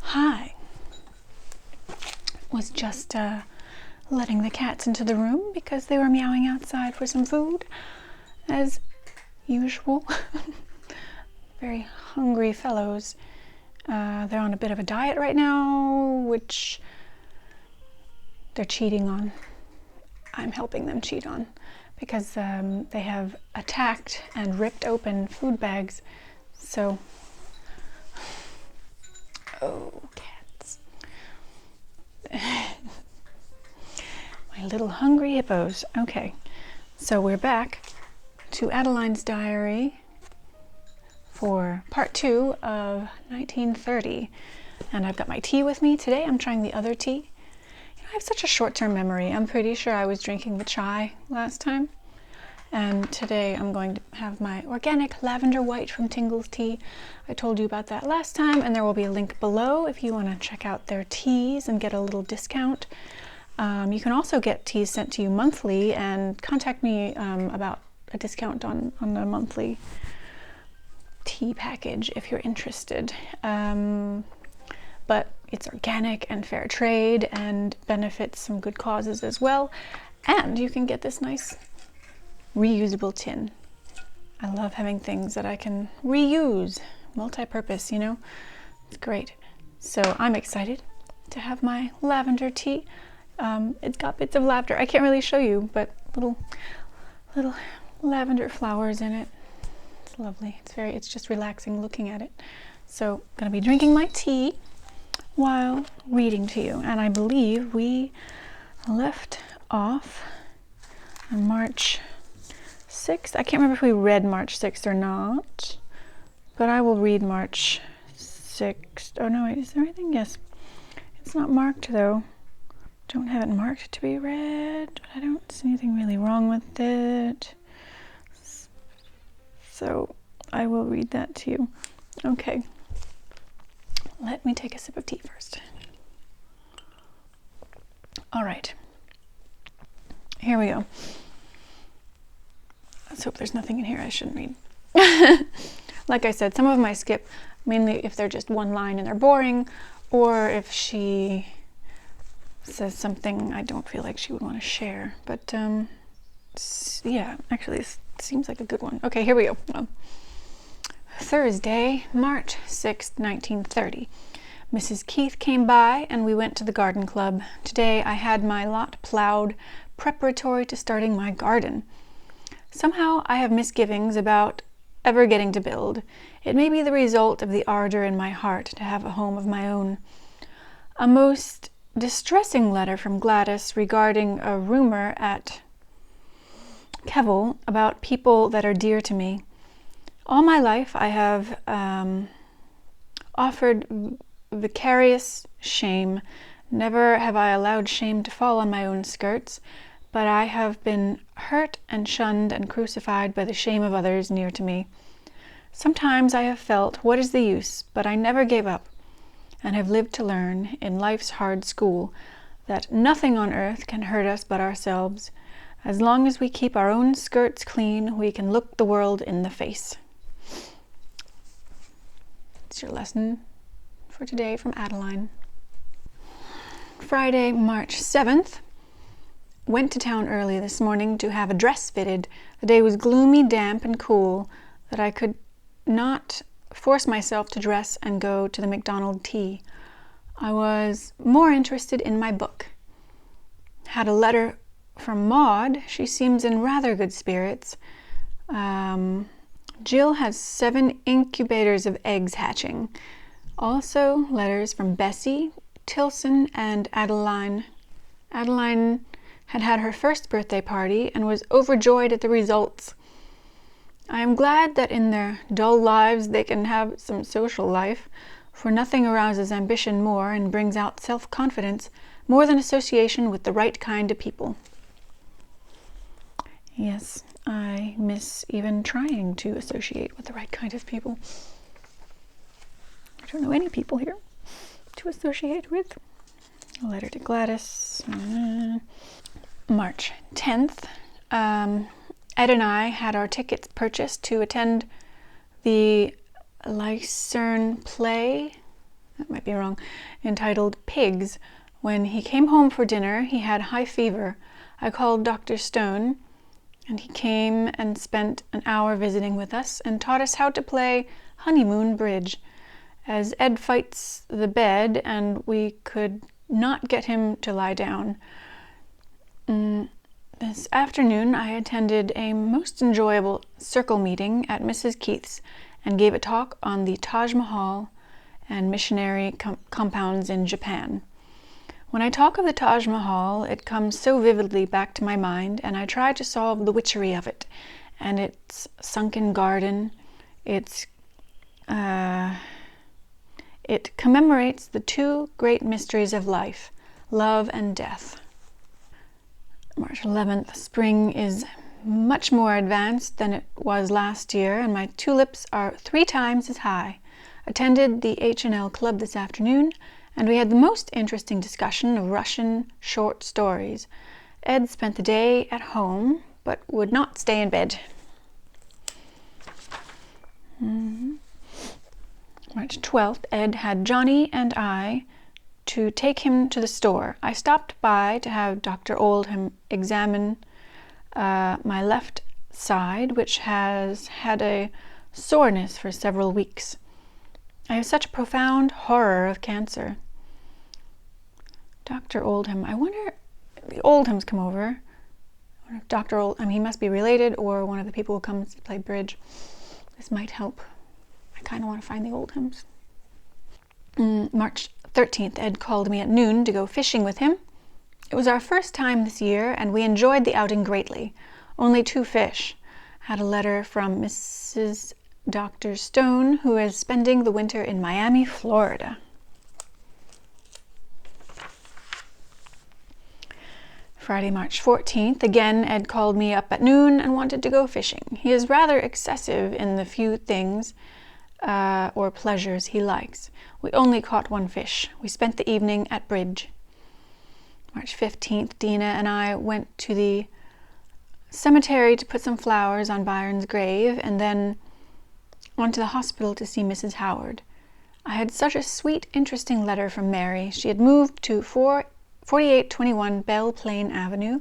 Hi. Was just letting the cats into the room because they were meowing outside for some food, as usual. Very hungry fellows. They're on a bit of a diet right now, which they're cheating on. I'm helping them cheat on because they have attacked and ripped open food bags. So, oh, cats. My little hungry hippos. Okay, so we're back to Adeline's diary for part 2 of 1930. And I've got my tea with me today. I'm trying the other tea. I have such a short-term memory. I'm pretty sure I was drinking the chai last time. And today I'm going to have my organic lavender white from Tingle's Tea. I told you about that last time, and there will be a link below if you want to check out their teas and get a little discount. You can also get teas sent to you monthly and contact me about a discount on the monthly tea package if you're interested. But it's organic and fair trade and benefits some good causes as well. And you can get this nice reusable tin. I love having things that I can reuse, multi-purpose, you know? It's great. So I'm excited to have my lavender tea. It's got bits of lavender. I can't really show you, but little lavender flowers in it. It's lovely. It's just relaxing looking at it. So I'm gonna be drinking my tea while reading to you. And I believe we left off on March 6th. I can't remember if we read March 6th or not, but I will read March 6th. Oh no, wait, is there anything? Yes. It's not marked though. Don't have it marked to be read, but I don't see anything really wrong with it. So I will read that to you. Okay. Let me take a sip of tea first. All right. Here we go. Let's hope there's nothing in here I shouldn't read. Like I said, some of them I skip, mainly if they're just one line and they're boring, or if she says something I don't feel like she would want to share. But yeah, actually this seems like a good one. Okay, here we go. Thursday, March 6th, 1930. Mrs. Keith came by and we went to the garden club. Today I had my lot plowed, preparatory to starting my garden. Somehow I have misgivings about ever getting to build. It may be the result of the ardor in my heart to have a home of my own. A most distressing letter from Gladys regarding a rumor at Kevel about people that are dear to me. All my life I have offered vicarious shame. Never have I allowed shame to fall on my own skirts, but I have been hurt and shunned and crucified by the shame of others near to me. Sometimes I have felt, what is the use? But I never gave up, and have lived to learn, in life's hard school, that nothing on earth can hurt us but ourselves. As long as we keep our own skirts clean, we can look the world in the face. It's your lesson for today from Adeline. Friday, March 7th. Went to town early this morning to have a dress fitted. The day was gloomy, damp, and cool, that I could not force myself to dress and go to the McDonald tea. I was more interested in my book. Had a letter from Maud. She seems in rather good spirits. Jill has 7 incubators of eggs hatching. Also letters from Bessie, Tilson, and Adeline. Adeline had her first birthday party and was overjoyed at the results. I am glad that in their dull lives they can have some social life, for nothing arouses ambition more and brings out self-confidence more than association with the right kind of people. Yes, I miss even trying to associate with the right kind of people. I don't know any people here to associate with. A letter to Gladys. March 10th. Ed and I had our tickets purchased to attend the Lycern play, that might be wrong, entitled Pigs. When he came home for dinner, he had high fever. I called Dr. Stone, and he came and spent an hour visiting with us and taught us how to play honeymoon bridge. As Ed fights the bed and we could not get him to lie down. This afternoon I attended a most enjoyable circle meeting at Mrs. Keith's and gave a talk on the Taj Mahal and missionary compounds in Japan. When I talk of the Taj Mahal, it comes so vividly back to my mind, and I try to solve the witchery of it, and its sunken garden, it commemorates the two great mysteries of life, love and death. March 11th, spring is much more advanced than it was last year, and my tulips are 3 times as high. Attended the H&L Club this afternoon, and we had the most interesting discussion of Russian short stories. Ed spent the day at home, but would not stay in bed. March 12th, Ed had Johnny and I to take him to the store. I stopped by to have Dr. Oldham examine my left side, which has had a soreness for several weeks. I have such a profound horror of cancer. Dr. Oldham, I wonder if the Oldhams come over. I wonder if Dr. Oldham, he must be related or one of the people who comes to play bridge. This might help. I kind of want to find the Oldhams. March 13th, Ed called me at noon to go fishing with him. It was our first time this year, and we enjoyed the outing greatly. Only 2 fish. Had a letter from Mrs. Dr. Stone, who is spending the winter in Miami, Florida. Friday, March 14th, again Ed called me up at noon and wanted to go fishing. He is rather excessive in the few things or pleasures he likes. We only caught 1 fish. We spent the evening at bridge. March 15th, Dina and I went to the cemetery to put some flowers on Byron's grave and then went to the hospital to see Mrs. Howard. I had such a sweet, interesting letter from Mary. She had moved to 4821 Belle Plaine Avenue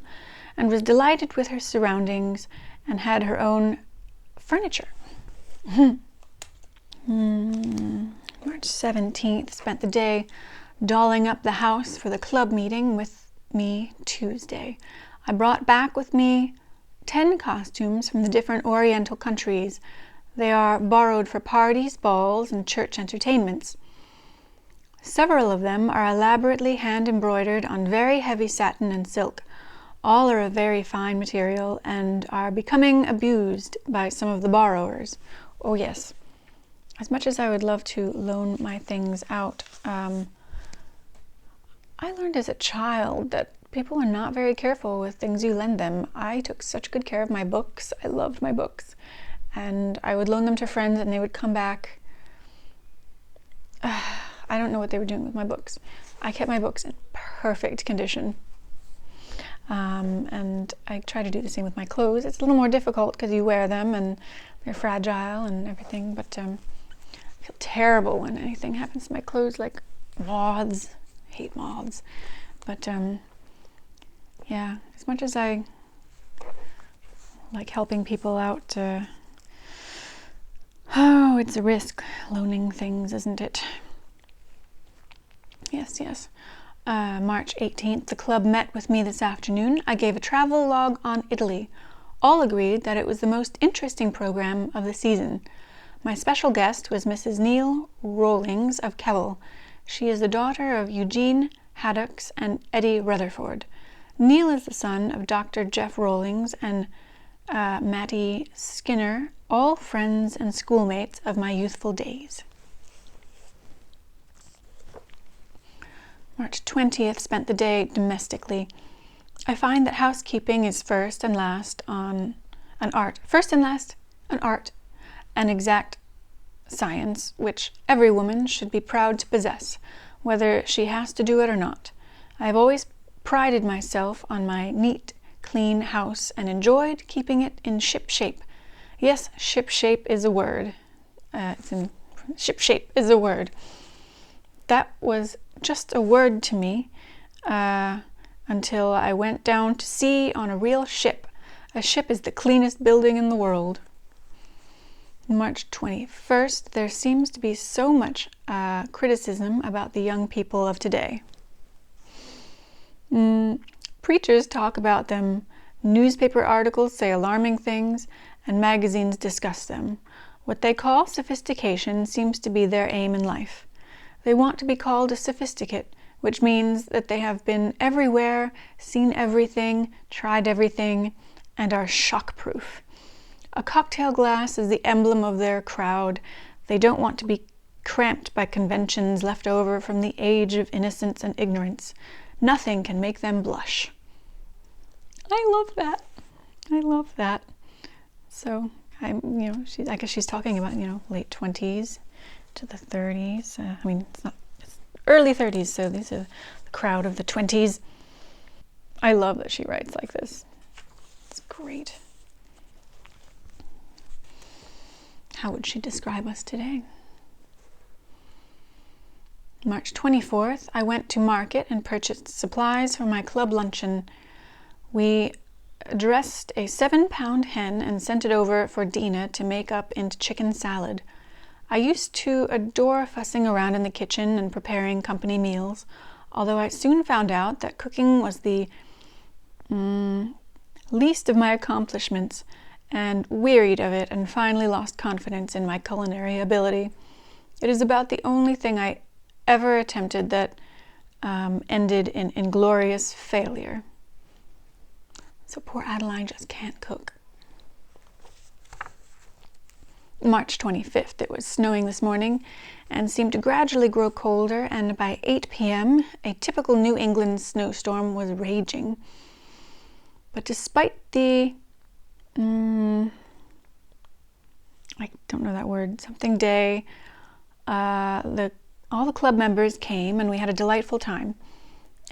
and was delighted with her surroundings and had her own furniture. March 17th, spent the day dolling up the house for the club meeting with me Tuesday. I brought back with me 10 costumes from the different Oriental countries. They are borrowed for parties, balls, and church entertainments. Several of them are elaborately hand-embroidered on very heavy satin and silk. All are of very fine material and are becoming abused by some of the borrowers. Oh yes, as much as I would love to loan my things out, I learned as a child that people are not very careful with things you lend them. I took such good care of my books. I loved my books. And I would loan them to friends and they would come back. I don't know what they were doing with my books. I kept my books in perfect condition. And I try to do the same with my clothes. It's a little more difficult because you wear them and they're fragile and everything, but I feel terrible when anything happens to my clothes, like moths. I hate moths. But yeah, as much as I like helping people out, it's a risk loaning things, isn't it? Yes, yes. March 18th, the club met with me this afternoon. I gave a travel log on Italy. All agreed that it was the most interesting program of the season. My special guest was Mrs. Neil Rawlings of Keble. She is the daughter of Eugene Haddocks and Eddie Rutherford. Neil is the son of Dr. Jeff Rawlings and Mattie Skinner, all friends and schoolmates of my youthful days. March 20th, spent the day domestically. I find that housekeeping is first and last an art, an exact science which every woman should be proud to possess, whether she has to do it or not. I have always prided myself on my neat, clean house and enjoyed keeping it in ship shape. Yes, ship shape is a word. It's in Ship shape is a word. That was just a word to me until I went down to sea on a real ship. A ship is the cleanest building in the world. March 21st, there seems to be so much criticism about the young people of today. Preachers talk about them, newspaper articles say alarming things, and magazines discuss them. What they call sophistication seems to be their aim in life. They want to be called a sophisticate, which means that they have been everywhere, seen everything, tried everything, and are shock-proof. A cocktail glass is the emblem of their crowd. They don't want to be cramped by conventions left over from the age of innocence and ignorance. Nothing can make them blush. I love that. I love that. So, I guess she's talking about, late 20s to the 30s. It's early 30s, so these are the crowd of the 20s. I love that she writes like this. It's great. How would she describe us today? March 24th, I went to market and purchased supplies for my club luncheon. We dressed a 7-pound hen and sent it over for Dina to make up into chicken salad. I used to adore fussing around in the kitchen and preparing company meals, although I soon found out that cooking was the least of my accomplishments, and wearied of it and finally lost confidence in my culinary ability. It is about the only thing I ever attempted that ended in inglorious failure. So poor Adeline just can't cook. March 25th, it was snowing this morning and seemed to gradually grow colder, and by 8 p.m., a typical New England snowstorm was raging. But despite the I don't know that word, something day, all the club members came and we had a delightful time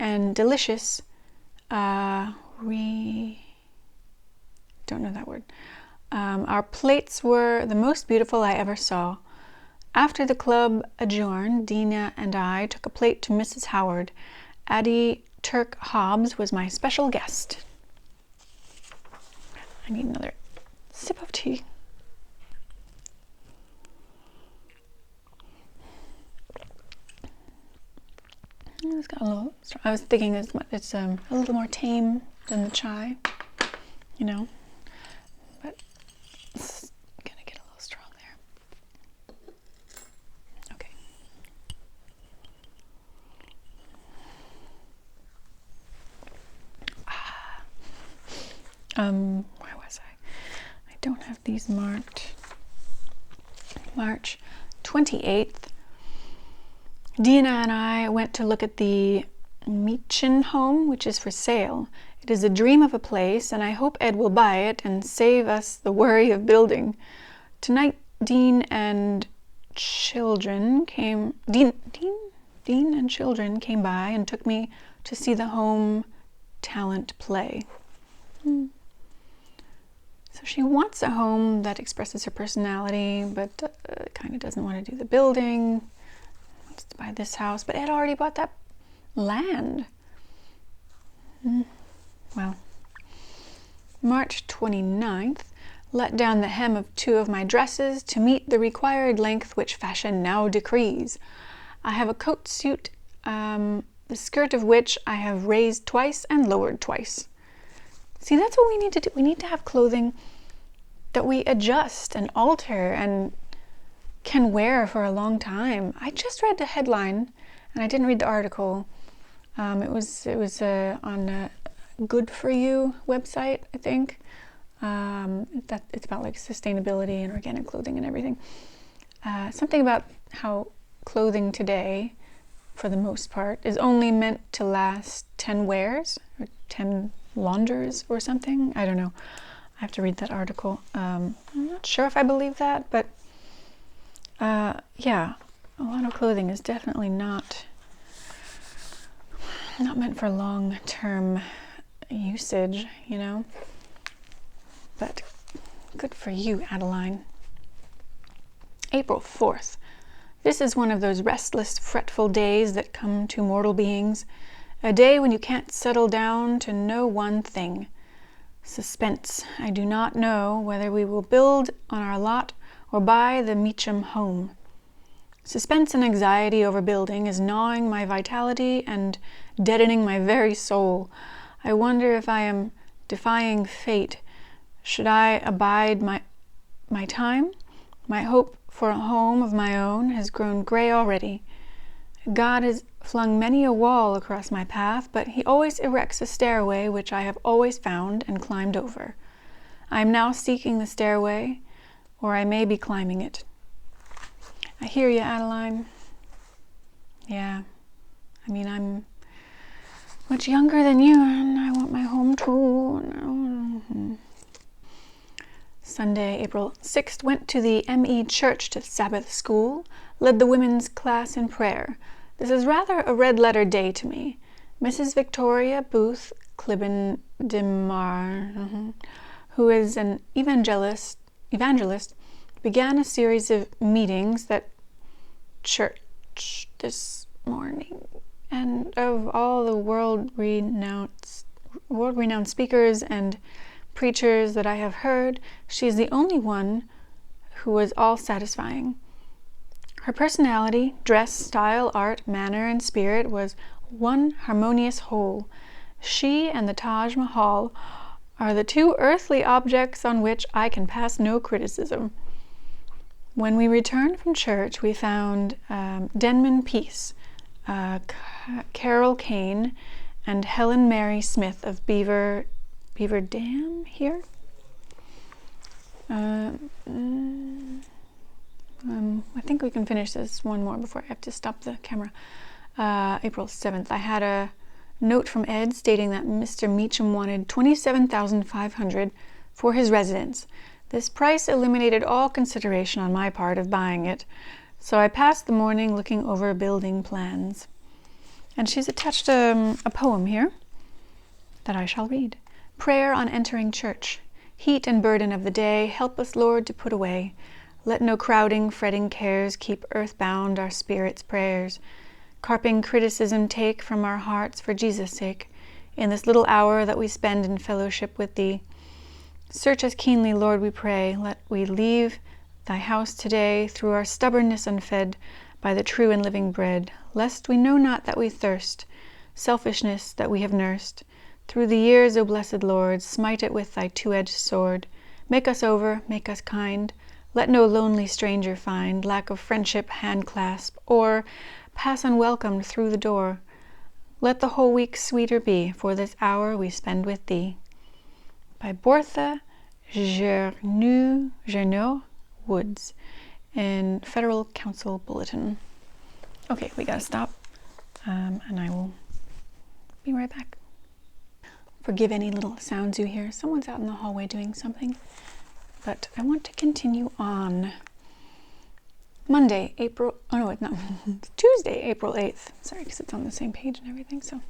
and delicious, don't know that word. Our plates were the most beautiful I ever saw. After the club adjourned, Dina and I took a plate to Mrs. Howard. Addie Turk Hobbs was my special guest. I need another sip of tea. It's got a little strong. I was thinking it's a little more tame than the chai, but it's gonna get a little strong there. Okay. Where was I? I don't have these marked. March 28th. Dina and I went to look at the Meechin home, which is for sale. It is a dream of a place, and I hope Ed will buy it and save us the worry of building. Tonight, Dean and children came by and took me to see the home talent play. So she wants a home that expresses her personality, but kind of doesn't want to do the building. Wants to buy this house, but Ed already bought that land. Well, March 29th, let down the hem of 2 of my dresses to meet the required length which fashion now decrees. I have a coat suit, the skirt of which I have raised twice and lowered twice. See, that's what we need to do. We need to have clothing that we adjust and alter and can wear for a long time. I just read the headline, and I didn't read the article. It was on a Good For You website, I think. It's about like sustainability and organic clothing and everything. Something about how clothing today, for the most part, is only meant to last 10 wears or 10 launders or something. I don't know. I have to read that article. I'm not sure if I believe that, but yeah, a lot of clothing is definitely not meant for long-term usage, But good for you, Adeline. April 4th. This is one of those restless, fretful days that come to mortal beings, a day when you can't settle down to no one thing. Suspense. I do not know whether we will build on our lot or buy the Meacham home. Suspense and anxiety over building is gnawing my vitality and deadening my very soul. I wonder if I am defying fate. Should I abide my time? My hope for a home of my own has grown gray already. God has flung many a wall across my path, but he always erects a stairway which I have always found and climbed over. I am now seeking the stairway, or I may be climbing it. I hear you, Adeline. Yeah, I mean, I'm much younger than you, and I want my home too. Sunday, April 6th, went to the M.E. Church to Sabbath school, led the women's class in prayer. This is rather a red-letter day to me. Mrs. Victoria Booth Clibben de Mar, who is an evangelist, began a series of meetings at church this morning, and of all the world-renowned speakers and preachers that I have heard, she is the only one who was all-satisfying. Her personality, dress, style, art, manner, and spirit was one harmonious whole. She and the Taj Mahal are the two earthly objects on which I can pass no criticism. When we returned from church, we found Denman Peace, Carol Kane, and Helen Mary Smith of Beaver Dam here. I think we can finish this one more before I have to stop the camera. April 7th, I had a note from Ed stating that Mr. Meacham wanted $27,500 for his residence. This price eliminated all consideration on my part of buying it, so I passed the morning looking over building plans. And she's attached a poem here that I shall read. Prayer on entering church. Heat and burden of the day, help us, Lord, to put away. Let no crowding, fretting cares keep earth-bound our spirits' prayers. Carping criticism take from our hearts for Jesus' sake, in this little hour that we spend in fellowship with Thee. Search us keenly, Lord, we pray. Let we leave Thy house today through our stubbornness unfed by the true and living bread, lest we know not that we thirst, selfishness that we have nursed. Through the years, O blessed Lord, smite it with Thy two-edged sword. Make us over, make us kind. Let no lonely stranger find lack of friendship, hand-clasp, or pass unwelcomed through the door. Let the whole week sweeter be for this hour we spend with Thee. By Bertha Gerneau Woods in Federal Council Bulletin. Okay, we gotta stop, and I will be right back. Forgive any little sounds you hear. Someone's out in the hallway doing something. But I want to continue on. Tuesday, April 8th. Sorry, because it's on the same page and everything, so.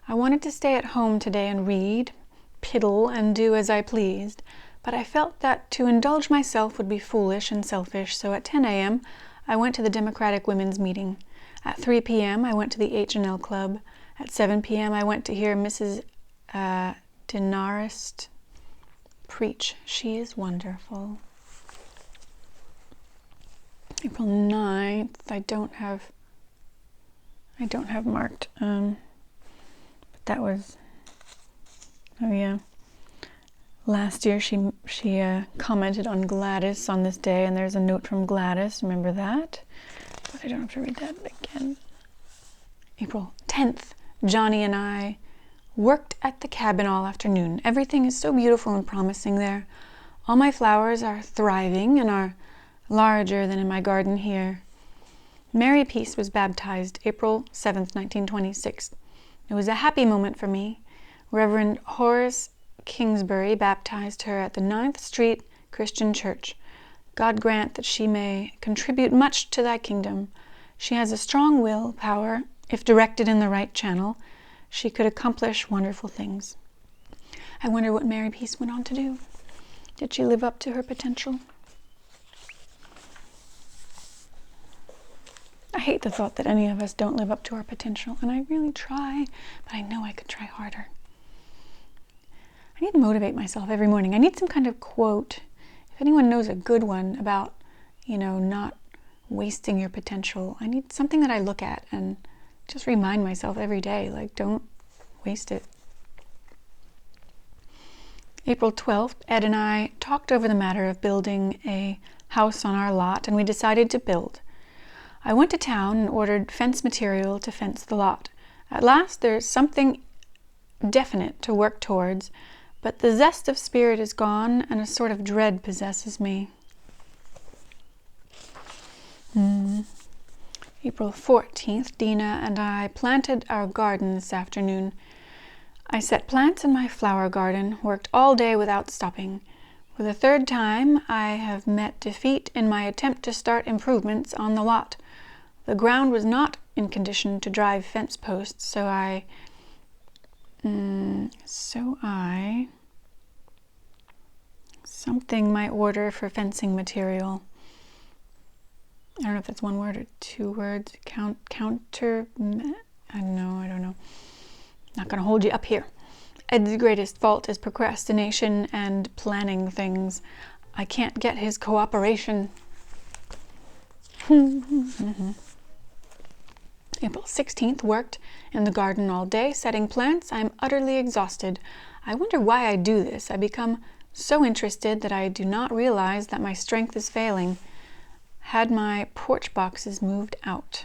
I wanted to stay at home today and read, piddle, and do as I pleased, but I felt that to indulge myself would be foolish and selfish, so at 10 a.m. I went to the Democratic Women's Meeting. At 3 p.m. I went to the H&L Club. At 7 p.m. I went to hear Mrs. Denarist preach. She is wonderful. April 9th, I don't have marked, but that was, oh yeah, last year she commented on Gladys on this day, and there's a note from Gladys, remember that? But I don't have to read that again. April 10th, Johnny and I worked at the cabin all afternoon. Everything is so beautiful and promising there. All my flowers are thriving and are larger than in my garden here. Mary Peace was baptized April 7th, 1926. It was a happy moment for me. Reverend Horace Kingsbury baptized her at the 9th Street Christian Church. God grant that she may contribute much to Thy kingdom. She has a strong will power. If directed in the right channel, she could accomplish wonderful things. I wonder what Mary Peace went on to do. Did she live up to her potential? I hate the thought that any of us don't live up to our potential, and I really try, but I know I could try harder. I need to motivate myself every morning. I need some kind of quote. If anyone knows a good one about, not wasting your potential, I need something that I look at and just remind myself every day, like, don't waste it. April 12th, Ed and I talked over the matter of building a house on our lot, and we decided to build. I went to town and ordered fence material to fence the lot. At last, there's something definite to work towards, but the zest of spirit is gone and a sort of dread possesses me. April 14th, Dina and I planted our garden this afternoon. I set plants in my flower garden, worked all day without stopping. For the third time, I have met defeat in my attempt to start improvements on the lot. The ground was not in condition to drive fence posts, so I something my order for fencing material. I don't know if that's one word or two words. Counter. I don't know. Not going to hold you up here. Ed's greatest fault is procrastination and planning things. I can't get his cooperation. April 16th, worked in the garden all day, setting plants. I'm utterly exhausted. I wonder why I do this. I become so interested that I do not realize that my strength is failing. Had my porch boxes moved out.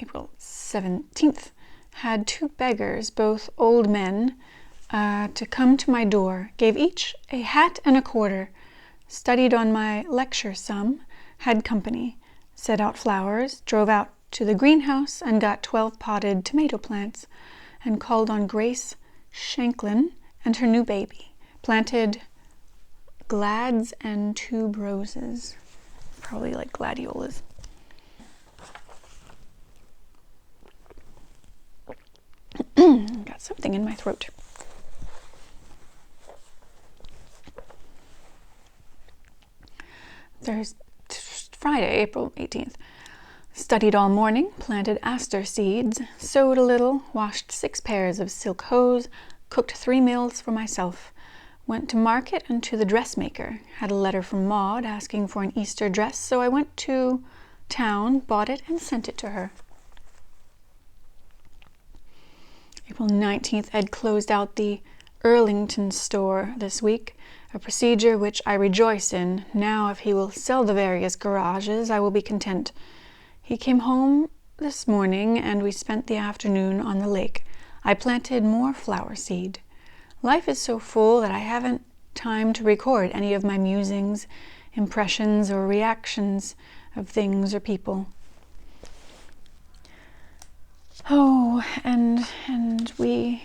April 17th, had 2 beggars, both old men, to come to my door. Gave each a hat and a quarter. Studied on my lecture some. Had company. Set out flowers, drove out to the greenhouse and got 12 potted tomato plants, and called on Grace Shanklin and her new baby. Planted glads and tuberoses, probably like gladiolas. Got something in my throat. There's Friday, April 18th. Studied all morning, planted aster seeds, sewed a little, washed 6 pairs of silk hose, cooked 3 meals for myself. Went to market and to the dressmaker. Had a letter from Maud asking for an Easter dress, so I went to town, bought it, and sent it to her. April 19th, Ed closed out the Earlington store this week, a procedure which I rejoice in. Now, if he will sell the various garages, I will be content. He came home this morning, and we spent the afternoon on the lake. I planted more flower seed. Life is so full that I haven't time to record any of my musings, impressions, or reactions of things or people. Oh, and we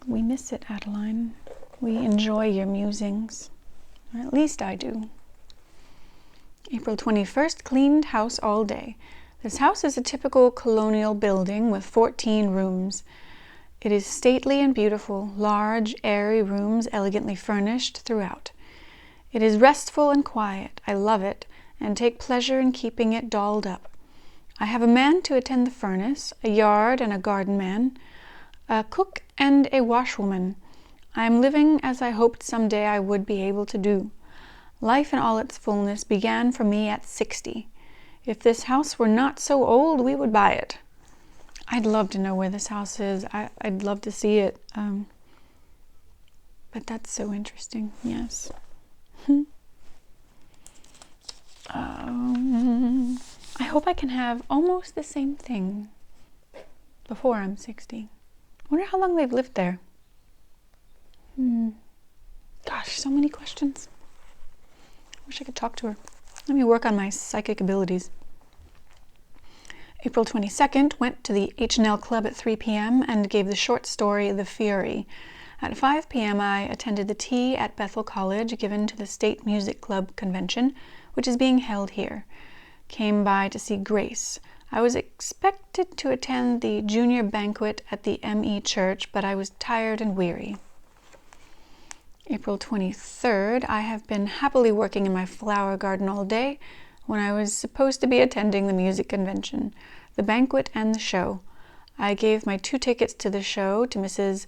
miss it, Adeline. We enjoy your musings. Or at least I do. April 21st, cleaned house all day. This house is a typical colonial building with 14 rooms. It is stately and beautiful, large, airy rooms elegantly furnished throughout. It is restful and quiet. I love it and take pleasure in keeping it dolled up. I have a man to attend the furnace, a yard and a garden man, a cook and a washwoman. I am living as I hoped someday I would be able to do. Life in all its fullness began for me at 60. If this house were not so old, we would buy it. I'd love to know where this house is. I'd love to see it. But that's so interesting, yes. I hope I can have almost the same thing before I'm 60. I wonder how long they've lived there. Gosh, so many questions. I wish I could talk to her. Let me work on my psychic abilities. April 22nd, went to the H&L Club at 3 p.m. and gave the short story The Fury. At 5 p.m. I attended the tea at Bethel College given to the State Music Club convention, which is being held here. Came by to see Grace. I was expected to attend the junior banquet at the M.E. Church, but I was tired and weary. April 23rd, I have been happily working in my flower garden all day. when I was supposed to be attending the music convention, the banquet, and the show. I gave my 2 tickets to the show to Mrs.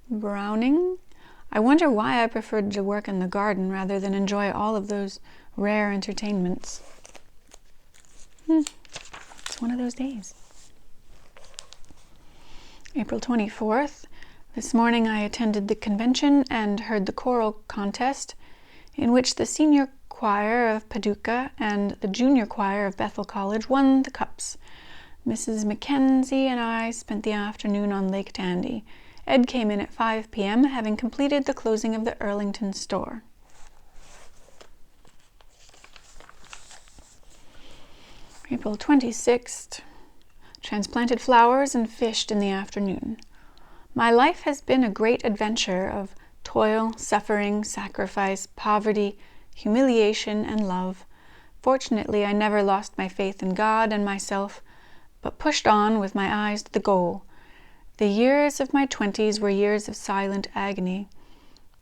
Browning. I wonder why I preferred to work in the garden rather than enjoy all of those rare entertainments. It's one of those days. April 24th. This morning I attended the convention and heard the choral contest in which the senior choir of Paducah and the junior choir of Bethel College won the cups. Mrs. Mackenzie and I spent the afternoon on Lake Tandy. Ed came in at 5 p.m., having completed the closing of the Earlington store. April 26th. Transplanted flowers and fished in the afternoon. My life has been a great adventure of toil, suffering, sacrifice, poverty, humiliation, and love. Fortunately, I never lost my faith in God and myself, but pushed on with my eyes to the goal. The years of my 20s were years of silent agony,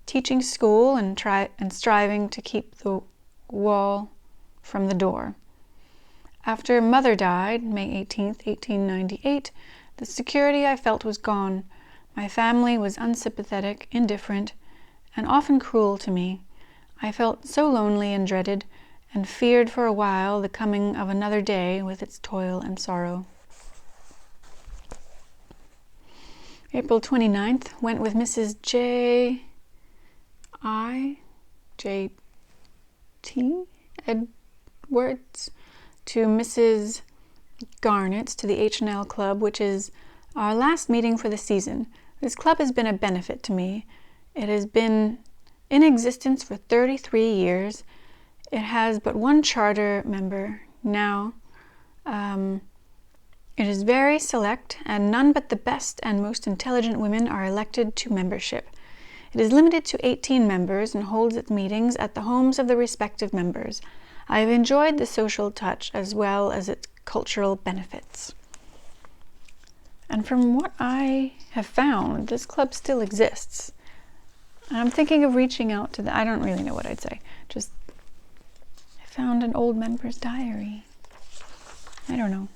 teaching school and striving to keep the wall from the door. After Mother died, May 18th, 1898, the security I felt was gone. My family was unsympathetic, indifferent, and often cruel to me. I felt so lonely and dreaded, and feared for a while the coming of another day with its toil and sorrow. April 29th, went with Mrs. J.T. Edwards to Mrs. Garnett's to the H&L Club, which is our last meeting for the season. This club has been a benefit to me. It has been in existence for 33 years. It has but one charter member now. It is very select, and none but the best and most intelligent women are elected to membership. It is limited to 18 members and holds its meetings at the homes of the respective members. I have enjoyed the social touch as well as its cultural benefits. And from what I have found, this club still exists. And I'm thinking of reaching out to I don't really know what I'd say. Just, I found an old member's diary. I don't know.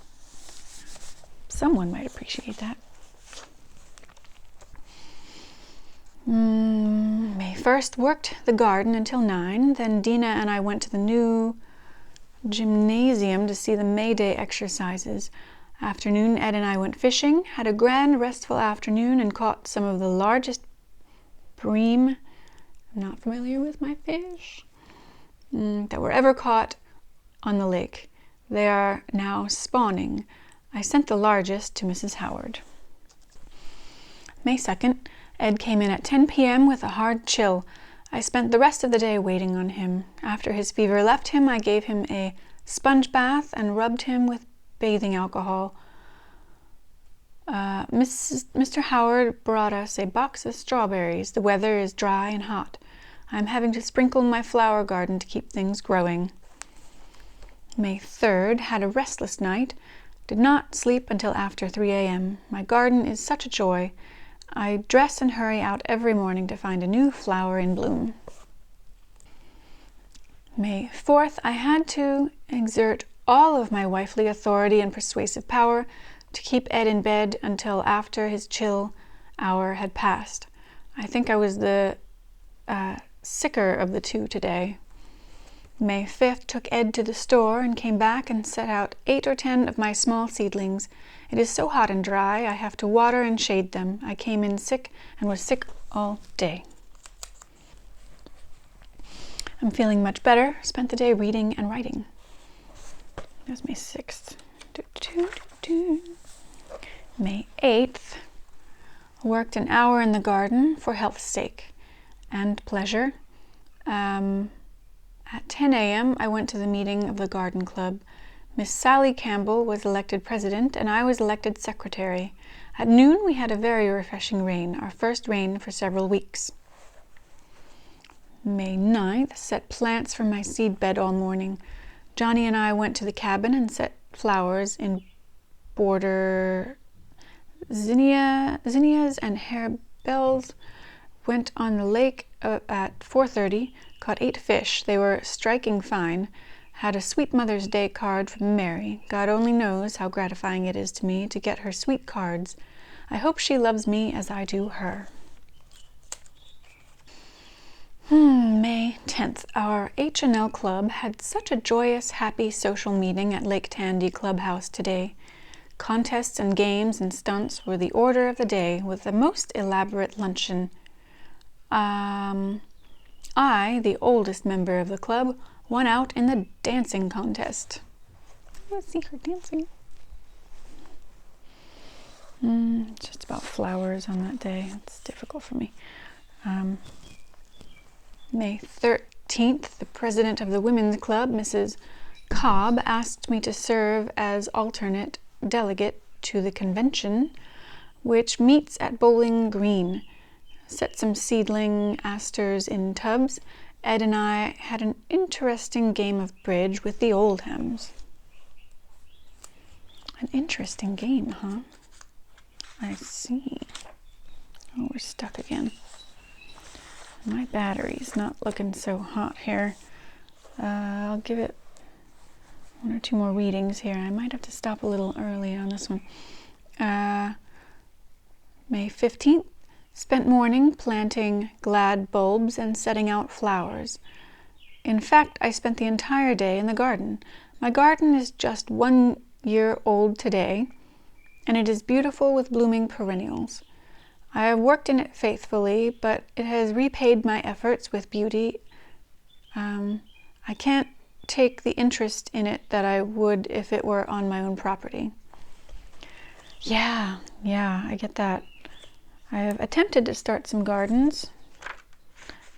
Someone might appreciate that. May 1st, worked the garden until 9. Then Dina and I went to the new gymnasium to see the May Day exercises. Afternoon, Ed and I went fishing, had a grand, restful afternoon, and caught some of the largest bream, I'm not familiar with my fish, that were ever caught on the lake. They are now spawning. I sent the largest to Mrs. Howard. May 2nd, Ed came in at 10 p.m. with a hard chill. I spent the rest of the day waiting on him. After his fever left him, I gave him a sponge bath and rubbed him with bathing alcohol. Mr. Howard brought us a box of strawberries. The weather is dry and hot. I'm having to sprinkle my flower garden to keep things growing. May 3rd, had a restless night. Did not sleep until after 3 a.m. My garden is such a joy. I dress and hurry out every morning to find a new flower in bloom. May 4th, I had to exert all of my wifely authority and persuasive power to keep Ed in bed until after his chill hour had passed. I think I was the sicker of the two today. May 5th, took Ed to the store and came back and set out 8 or 10 of my small seedlings. It is so hot and dry, I have to water and shade them. I came in sick and was sick all day. I'm feeling much better. Spent the day reading and writing. That's May 6th. May 8th, worked an hour in the garden for health's sake and pleasure. At 10 a.m., I went to the meeting of the garden club. Miss Sally Campbell was elected president, and I was elected secretary. At noon, we had a very refreshing rain, our first rain for several weeks. May 9th, set plants for my seed bed all morning. Johnny and I went to the cabin and set flowers in border zinnias and harebells Went on the lake at 4:30, caught 8 fish. They were striking fine. Had a sweet Mother's Day card from Mary. God only knows how gratifying it is to me to get her sweet cards. I hope she loves me as I do her. May 10th. Our H&L Club had such a joyous, happy social meeting at Lake Tandy Clubhouse today. Contests and games and stunts were the order of the day, with the most elaborate luncheon. I, the oldest member of the club, won out in the dancing contest. I want to see her dancing. Just about flowers on that day. It's difficult for me. May 13th, the president of the Women's Club, Mrs. Cobb, asked me to serve as alternate delegate to the convention, which meets at Bowling Green. Set some seedling asters in tubs. Ed and I had an interesting game of bridge with the Oldhams. An interesting game, huh? I see. Oh, we're stuck again. My battery's not looking so hot here. I'll give it 1 or 2 more readings here. I might have to stop a little early on this one. May 15th. Spent morning planting glad bulbs and setting out flowers. In fact, I spent the entire day in the garden. My garden is just 1 year old today, and it is beautiful with blooming perennials. I have worked in it faithfully, but it has repaid my efforts with beauty. I can't take the interest in it that I would if it were on my own property. Yeah, I get that. I have attempted to start some gardens,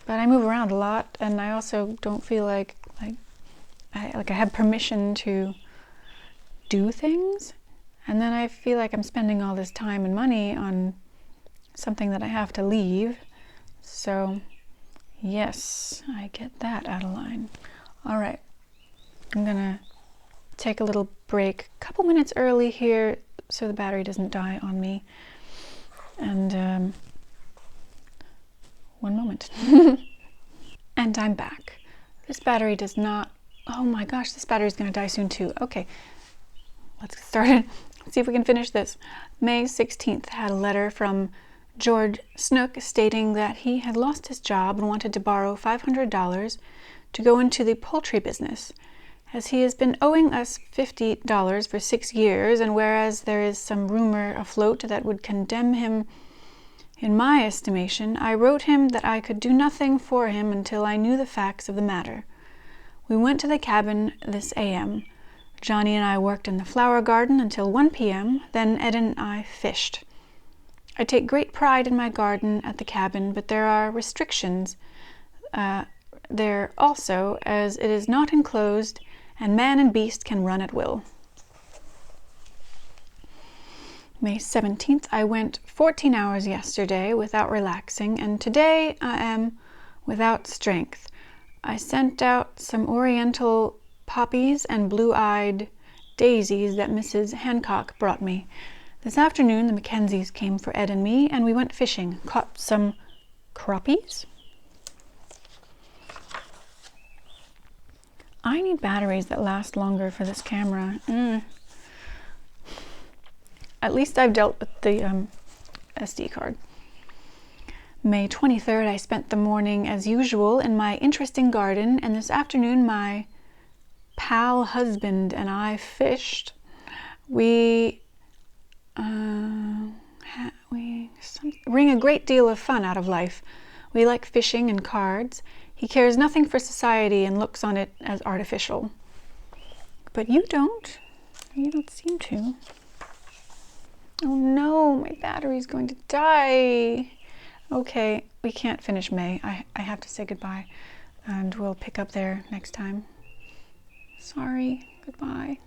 but I move around a lot, and I also don't feel like I have permission to do things, and then I feel like I'm spending all this time and money on something that I have to leave. So yes, I get that, Adeline. All right, I'm gonna take a little break, a couple minutes early here so the battery doesn't die on me. And 1 moment. And I'm back. This battery does not, oh my gosh, this battery is going to die soon too. Okay, let's get started. Let's see if we can finish this. May 16th, had a letter from George Snook stating that he had lost his job and wanted to borrow $500 to go into the poultry business, as he has been owing us $50 for 6 years, and whereas there is some rumor afloat that would condemn him in my estimation, I wrote him that I could do nothing for him until I knew the facts of the matter. We went to the cabin this a.m. Johnny and I worked in the flower garden until 1 p.m., then Ed and I fished. I take great pride in my garden at the cabin, but there are restrictions there also, as it is not enclosed, and man and beast can run at will. May 17th, I went 14 hours yesterday without relaxing, and today I am without strength. I sent out some oriental poppies and blue-eyed daisies that Mrs. Hancock brought me. This afternoon the Mackenzies came for Ed and me, and we went fishing. Caught some crappies. I need batteries that last longer for this camera. At least I've dealt with the SD card. May 23rd, I spent the morning as usual in my interesting garden, and this afternoon my pal husband and I fished. We wring a great deal of fun out of life. We like fishing and cards. He cares nothing for society and looks on it as artificial. But you don't. You don't seem to. Oh no, my battery's going to die. Okay, we can't finish May. I have to say goodbye, and we'll pick up there next time. Sorry, goodbye.